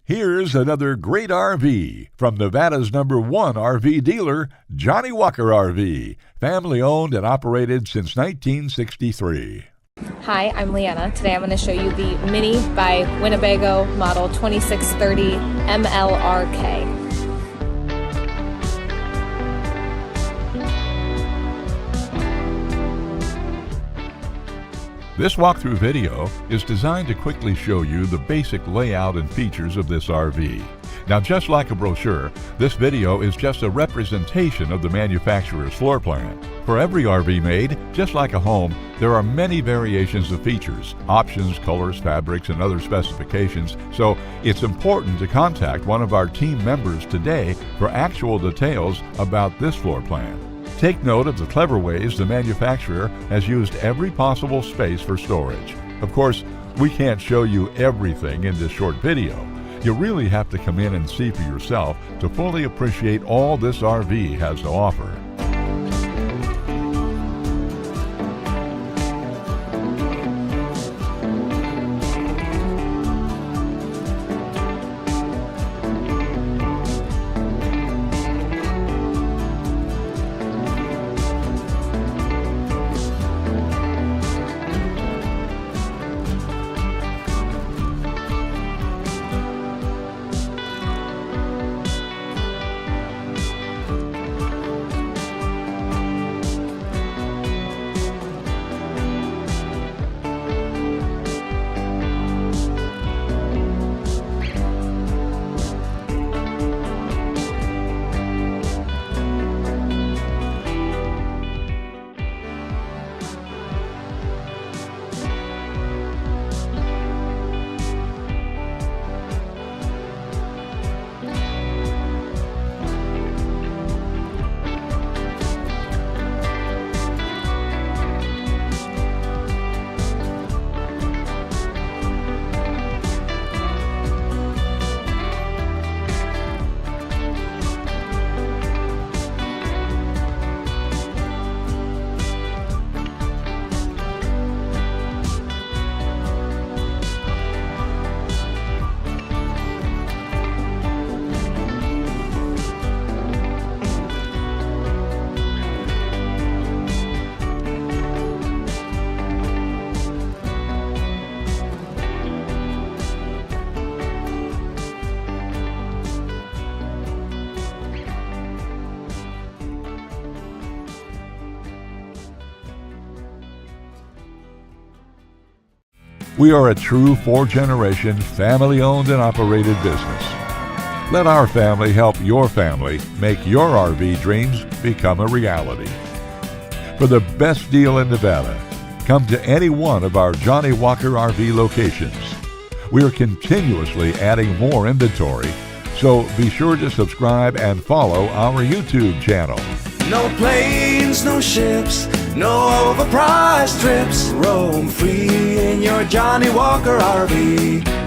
Here's another great RV from Nevada's #1 RV dealer, Johnnie Walker RV, family owned and operated since 1963. Hi, I'm Leanna. Today I'm going to show you the Minnie by Winnebago model 2630 MLRK. This walkthrough video is designed to quickly show you the basic layout and features of this RV. Now, just like a brochure, this video is just a representation of the manufacturer's floor plan. For every RV made, just like a home, there are many variations of features, options, colors, fabrics, and other specifications, so it's important to contact one of our team members today for actual details about this floor plan. Take note of the clever ways the manufacturer has used every possible space for storage. Of course, we can't show you everything in this short video. You really have to come in and see for yourself to fully appreciate all this RV has to offer. We are a true 4-generation, family-owned and operated business. Let our family help your family make your RV dreams become a reality. For the best deal in Nevada, come to any one of our Johnnie Walker RV locations. We are continuously adding more inventory, so be sure to subscribe and follow our YouTube channel. No planes, no ships, no overpriced trips. Roam free in your Johnnie Walker RV.